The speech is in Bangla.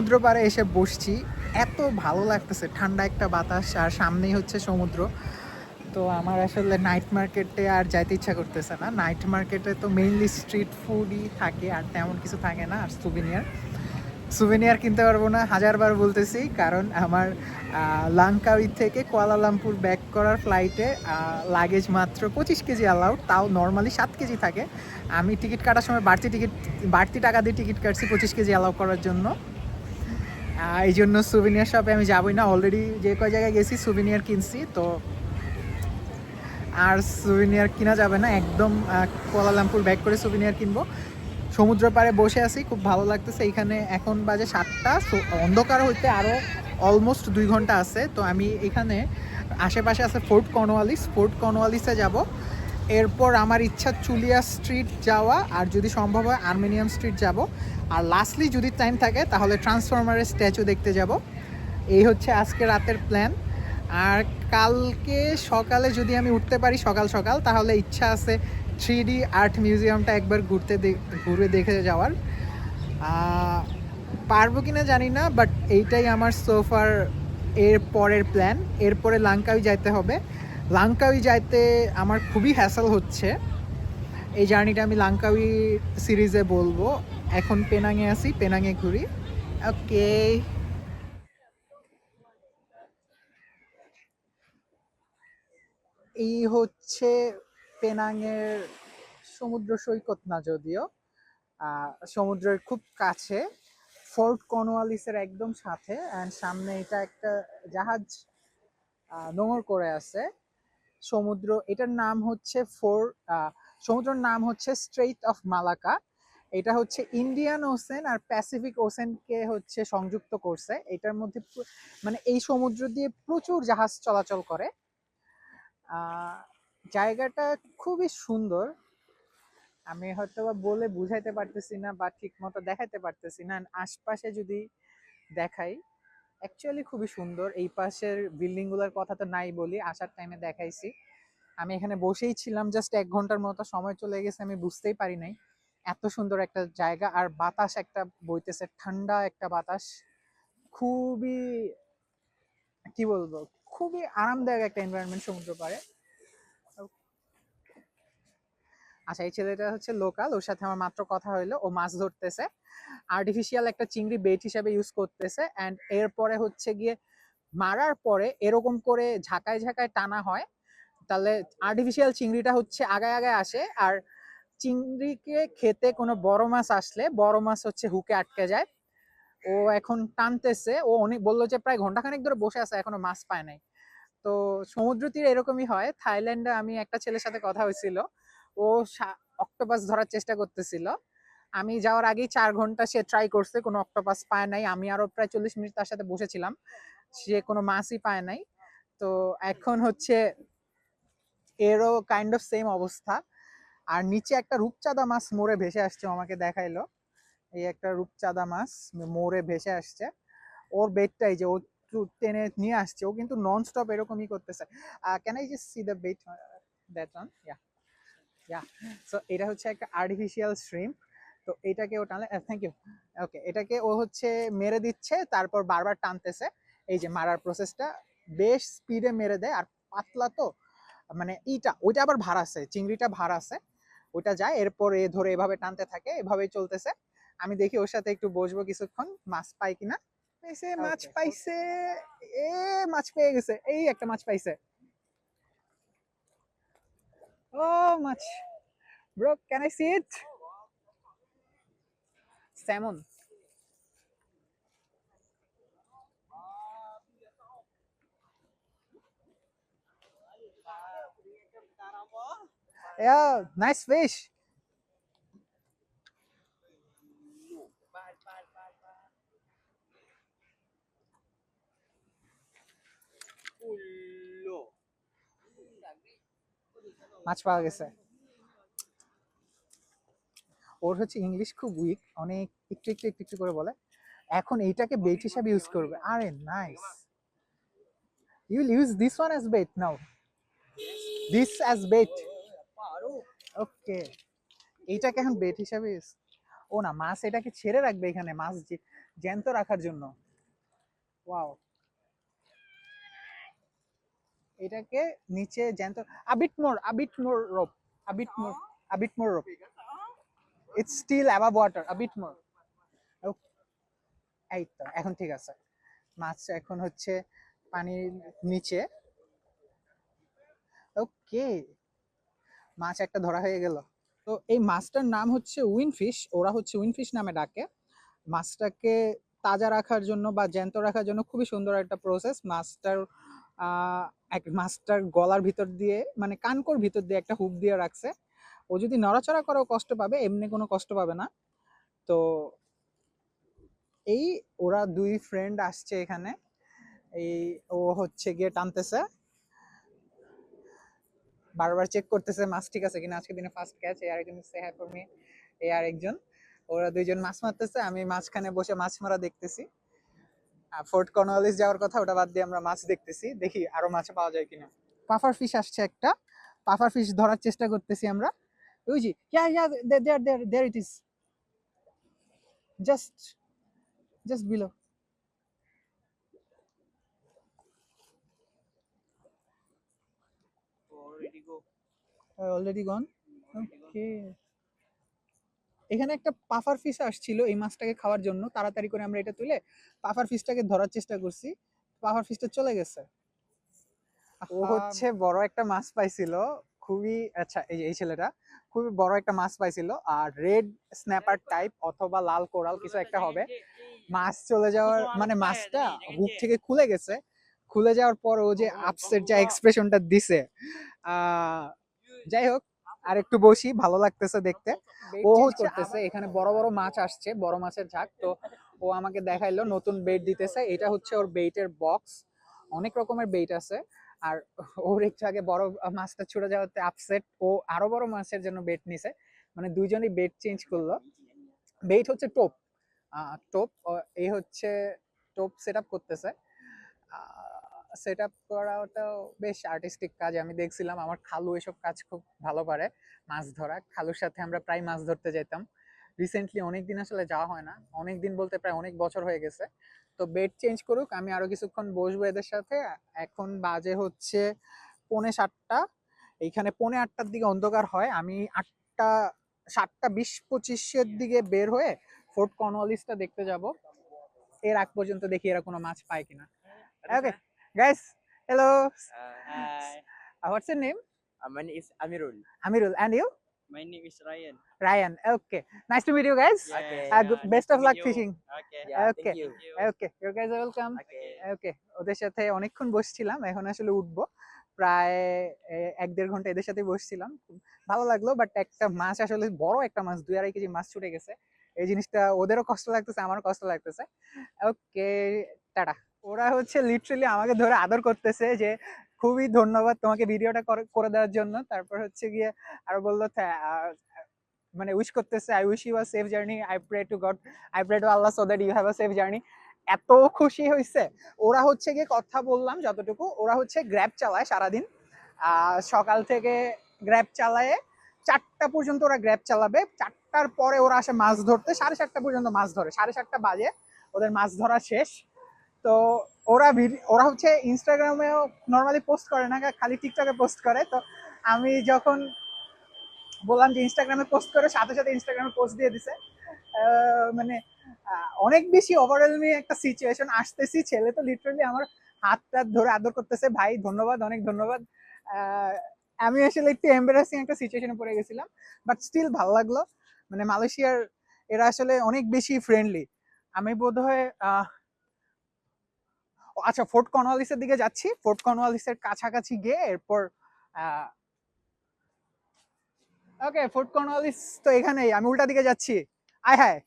সমুদ্র পাড়ে এসে বসছি, এত ভালো লাগতেছে, ঠান্ডা একটা বাতাস আর সামনেই হচ্ছে সমুদ্র। তো আমার আসলে নাইট মার্কেটে আর যাইতে ইচ্ছা করতেছে না। নাইট মার্কেটে তো মেইনলি স্ট্রিট ফুডই থাকে, আর তেমন কিছু থাকে না। আর সুভেনিয়ার কিনতে পারবো না, হাজারবার বলতেছি, কারণ আমার লাংকাউই থেকে কুয়ালালামপুর ব্যাক করার ফ্লাইটে লাগেজ মাত্র 25 কেজি অ্যালাউড, তাও নর্মালি 7 কেজি থাকে। আমি টিকিট কাটার সময় বাড়তি টাকা দিয়ে টিকিট কাটছি 25 কেজি অ্যালাউ করার জন্য। এই জন্য সুভেনিয়ার শপে আমি যাবই না। অলরেডি যে কয় জায়গায় গেছি সুভেনিয়ার কিনছি, তো আর সুভেনিয়ার কিনা যাবে না। একদম কুয়ালালামপুর ব্যাক করে সুভেনিয়ার কিনবো। সমুদ্র পাড়ে বসে আছি, খুব ভালো লাগতেছে। এইখানে এখন বাজে 7টা, অন্ধকার হইতে আরও অলমোস্ট 2 ঘন্টা আছে। তো আমি এখানে আশেপাশে আছে ফোর্ট কর্নওয়ালিসে যাব। এরপর আমার ইচ্ছা চুলিয়া স্ট্রিট যাওয়া, আর যদি সম্ভব হয় আর্মেনিয়াম স্ট্রিট যাব। আর লাস্টলি যদি টাইম থাকে তাহলে ট্রান্সফরমারের স্ট্যাচু দেখতে যাব। এই হচ্ছে আজকে রাতের প্ল্যান। আর কালকে সকালে যদি আমি উঠতে পারি সকাল সকাল, তাহলে ইচ্ছা আছে 3D আর্ট মিউজিয়ামটা একবার ঘুরে দেখে যাওয়ার। পারবো কিনা জানি না, বাট এইটাই আমার সোফার এর পরের প্ল্যান। এরপরে লাংকাউই যাইতে হবে। লাংকাউই যাইতে আমার খুবই হ্যাসেল হচ্ছে। এই জার্নিটা আমি লাংকাউই সিরিজে বলবো। এখন পেনাঙে আছি, পেনাঙে ঘুরি। ওকে, এই হচ্ছে পেনাঙের সমুদ্র সৈকত, না যদিও সমুদ্রের খুব কাছে, ফোর্ট কর্নওয়ালিসের একদম সাথে। অ্যান্ড সামনে এটা একটা জাহাজ নোঙর করে আছে। এটার নাম হচ্ছে সমুদ্রের নাম হচ্ছে স্ট্রেইট অফ মালাকা। এটা হচ্ছে ইন্ডিয়ান ওশেন আর প্যাসিফিক ওশেনকে হচ্ছে সংযুক্ত করছে। এটার মধ্যে মানে এই সমুদ্র দিয়ে প্রচুর জাহাজ চলাচল করে। জায়গাটা খুবই সুন্দর। আমি হয়তো বা বলে বুঝাইতে পারতেছি না বা ঠিক মতো দেখাইতে পারতেছি না। আশপাশে যদি দেখাই, অ্যাকচুয়ালি খুবই সুন্দর। এই পাশের বিল্ডিং গুলোর কথা তো নাই বলি, আসার টাইমে দেখাইছি। আমি এখানে বসেই ছিলাম, জাস্ট 1 ঘন্টার মতো সময় চলে গেছে, আমি বুঝতেই পারি নাই। এত সুন্দর একটা জায়গা, আর বাতাস একটা বইতেছে, ঠান্ডা একটা বাতাস। খুবই, কি বলবো, খুবই আরামদায়ক একটা এনভায়রনমেন্ট সমুদ্র পাড়ে। আচ্ছা, এই ছেলেটা হচ্ছে লোকাল, ওর সাথে আমার মাত্র কথা হইলো। ও মাছ ধরতেছে, আর্টিফিশিয়াল একটা চিংড়ি বেট হিসাবে ইউজ করতেছে। অ্যান্ড এরপরে হচ্ছে গিয়ে মারার পরে এরকম করে ঝাঁকায় ঝাঁকায় টানা হয়, তাহলে আর্টিফিশিয়াল চিংড়িটা হচ্ছে আগায় আগায় আসে। আর চিংড়িকে খেতে কোনো বড় মাছ আসলে বড় মাছ হচ্ছে হুকে আটকে যায়। ও এখন টানতেছে, ও অনেক বললো যে প্রায় ঘন্টাখানেক ধরে বসে আছে, এখনো মাছ পায় নাই। তো সমুদ্র তীরে এরকমই হয়। থাইল্যান্ডে আমি একটা ছেলের সাথে কথা হয়েছিল, ও অক্টোপাস ধরার চেষ্টা করতেছিল। আমি যাওয়ার আগেই 4 ঘন্টা সে ট্রাই করছে, কোনো অক্টোপাস পায় নাই। আমি আরো প্রায় 40 মিনিট তার সাথে বসেছিলাম, সে কোনো মাছই পায় নাই। তো এখন হচ্ছে এরও কাইন্ড অফ সেম অবস্থা। আর নিচে একটা রূপচাঁদা মাছ মরে ভেসে আসছে, আমাকে দেখাইলো। এই একটা রূপচাঁদা মাছ মরে ভেসে আসছে। ওর বেটটাই যে ও টেনে নিয়ে আসছে, ও কিন্তু নন স্টপ এরকমই করতেছে। Can I just see the bet, that one? Yeah, yeah. So এটা হচ্ছে একটা আর্টিফিশিয়াল শ্রিম্প। তো এটাকে ও টানলে, থ্যাংক ইউ। ওকে, এটাকে ও হচ্ছে মেরে দিচ্ছে, তারপর বারবার টানতেছে। এই যে মারার প্রসেসটা বেশ স্পিডে মেরে দেয়। আর পাতলা তো, মানে ওইটা আবার ভার আছে, চিংড়িটা ভার আছে, ওইটা যায়। এরপর এ ধরে এভাবে টানতে থাকে, এভাবেই চলতেছে। আমি দেখি ওর সাথে একটু বসবো কিছুক্ষণ, মাছ পাই কিনা। মাছ পাইছে, এ মাছ পেয়ে গেছে, এই একটা মাছ পাইছে। ও মাছ, bro, can I see it? Salmon. Yeah, nice fish. মাছ পাওয়া গেছে। ওর হচ্ছে ইংলিশ খুব উইক, অনেক একটু একটু একটু একটু করে বলে। এখন এইটাকে বেট হিসাবে ইউজ করবে। আরে nice, you will use this one as bait now, this as bait. Okay, এইটাকে এখন বেট হিসাবে ইউজ। ও না, মাছ এটাকে ছেড়ে রাখবে এখানে, মাছ জ্যান্ত রাখার জন্য। ওয়াও, এটাকে নিচে জ্যান্ত, a bit more rope, a bit more, a bit more rope, it's still above water, a bit more. এই তো এখন ঠিক আছে, মাছ এখন হচ্ছে পানির নিচে। ওকে, মাছ একটা ধরা হয়ে গেল। তো এই মাছটার নাম হচ্ছে উইনফিশ, ওরা হচ্ছে উইনফিশ নামে ডাকে। মাছটাকে তাজা রাখার জন্য বা জ্যান্ত রাখার জন্য খুবই সুন্দর একটা প্রসেস। মাছটার গলার ভিতর দিয়ে, মানে কানকোর ভিতর দিয়ে একটা হুক দিয়ে রাখছে। ও যদি নড়াচড়া করেও কষ্ট পাবে, এমনি কোনো কষ্ট পাবে না। তো এই ওরা দুই ফ্রেন্ড আসছে এখানে, এই ও হচ্ছে গিয়ে টানতেছে, বারবার চেক করতেছে মাছ ঠিক আছে কিনা। আজকে দিনে ফার্স্ট ক্যাচ, এই আরেকজন সে হ্যাঁ ফর মি, এই আরেকজন, ওরা দুইজন মাছ মারতেছে, আমি মাঝখানে বসে মাছ মারা দেখতেছি। ফোর্ট কর্নওয়ালিস যাওয়ার কথা, ওটা বাদ দিয়ে আমরা মাছ দেখতেছি, দেখি আরো মাছ পাওয়া যায় কিনা। পাফার ফিশ আসছে একটা, পাফার ফিশ ধরার চেষ্টা করতেছি আমরা। ওই জি, yeah there it is, just just below. Already gone. Okay, এখানে একটা পাফার ফিশ আসছিল এই মাছটাকে খাওয়ার জন্য, তাড়াতাড়ি করে আমরা এটা তুলে পাফার ফিশটাকে ধরার চেষ্টা করছি, পাফার ফিশটা চলে গেছে। ও হচ্ছে বড় একটা মাছ পাইছিল, খুবই আচ্ছা, এই ছেলেটা খুবই বড় একটা মাছ পাইছিল, আর রেড স্ন্যাপার টাইপ অথবা লাল কোরাল কিছু একটা হবে। মাছ চলে যাওয়ার মানে মাছটা হুক থেকে খুলে গেছে, খুলে যাওয়ার পর ও যে আপসেট যে এক্সপ্রেশনটা দিছে, যাই হোক, আর একটু বসি, ভালো লাগতেছে দেখতে। ও করতেছে এখানে বড় বড় মাছ আসছে, বড় মাছের ঝাঁক। তো ও আমাকে দেখাইলো নতুন বেট দিতেছে, এটা হচ্ছে ওর বেইটের বক্স, অনেক রকমের বেইট আছে। আর ওর একটু আগে বড় মাছটা ছুটে যাওয়াতে আপসেট, ও আরো বড় মাছের জন্য বেট নিছে, মানে দুইজনই বেট চেঞ্জ করলো। বেইট হচ্ছে টোপ, টোপ, এই হচ্ছে টোপ সেট আপ করতেছে। সেট আপ করাটাও বেশ আর্টিস্টিক কাজ, আমি দেখছিলাম আমার খালু এসব কাজ খুব ভালো পারে, মাছ ধরা। খালুর সাথে আমরা প্রায় মাছ ধরতে যেতাম। রিসেন্টলি অনেকদিন আসলে যাওয়া হয় না, অনেকদিন বলতে প্রায় অনেক বছর হয়ে গেছে। তো বেড চেঞ্জ করুক, আমি আরো কিছুক্ষণ বসবো এদের সাথে। এখন বাজে হচ্ছে 6:45, এইখানে 7:45-8টার দিকে অন্ধকার হয়। আমি 8টা 7:20-25-এর দিকে বের হয়ে ফোর্ট কর্নওয়ালিসটা দেখতে যাব। এর আগ পর্যন্ত দেখি এরা কোনো মাছ পায় কিনা। ওকে guys, hello. Hi, What's your name? my name is Amirul. Amirul. And you? My name is Ryan. Ryan. Okay, nice to meet you guys. Okay. Best nice of to luck meet you. fishing. Okay. Yeah, okay. Thank you. Okay, you guys are welcome. Okay. ওকে, ওদের সাথে অনেকক্ষণ বসছিলাম, এখন আসলে উঠবো। প্রায় 1-1.5 ঘন্টা এদের সাথে বসছিলাম, খুব ভালো লাগলো। বাট একটা মাছ আসলে বড় একটা মাছ, 2-2.5 কেজি মাছ ছুটে গেছে, এই জিনিসটা ওদেরও কষ্ট লাগতেছে, আমারও কষ্ট লাগতেছে। ওকে, টাটা। ওরা হচ্ছে লিটারালি আমাকে ধরে আদর করতেছে যে খুবই ধন্যবাদ তোমাকে ভিডিওটা করে দেওয়ার জন্য। তারপর হচ্ছে গিয়ে আর বললো মানে উইশ করতেছে, I wish you a safe journey, I pray to God, I pray to Allah so that you have a safe journey. এত খুশি হয়েছে। ওরা হচ্ছে গিয়ে কথা বললাম যতটুকু, ওরা হচ্ছে গ্র্যাব চালায় সারাদিন, সকাল থেকে গ্র্যাব চালায় 4টা পর্যন্ত ওরা গ্র্যাব চালাবে, 4টার পরে ওরা আসে মাছ ধরতে, 7:30 পর্যন্ত মাছ ধরে, 7:30 বাজে ওদের মাছ ধরা শেষ। তো ওরা হচ্ছে ইনস্টাগ্রামেও নর্মালি পোস্ট করে না, খালি টিকটকে পোস্ট করে। তো আমি যখন বললাম যে ইনস্টাগ্রামে পোস্ট করে, সাথে সাথে ইনস্টাগ্রামে পোস্ট দিয়ে দিছে। মানে অনেক বেশি ওভারওয়েলমিং একটা সিচুয়েশন আসতেছি, ছেলে তো লিটারালি আমার হাতটা ধরে আদর করতেছে, ভাই ধন্যবাদ, অনেক ধন্যবাদ। আমি আসলে একটু এম্বারাসিং একটা সিচুয়েশনে পড়ে গেছিলাম, বাট স্টিল ভালো লাগলো। মানে মালয়েশিয়ার এরা আসলে অনেক বেশি ফ্রেন্ডলি। আমি বোধহয় আচ্ছা, ফোর্ট কর্নওয়ালিসের দিকে যাচ্ছি, ফোর্ট কর্নওয়ালিসের কাছাকাছি গিয়ে এরপর ওকে, ফোর্ট কর্নওয়ালিস তো এখানেই, আমি উল্টা দিকে যাচ্ছি। আয় হায়,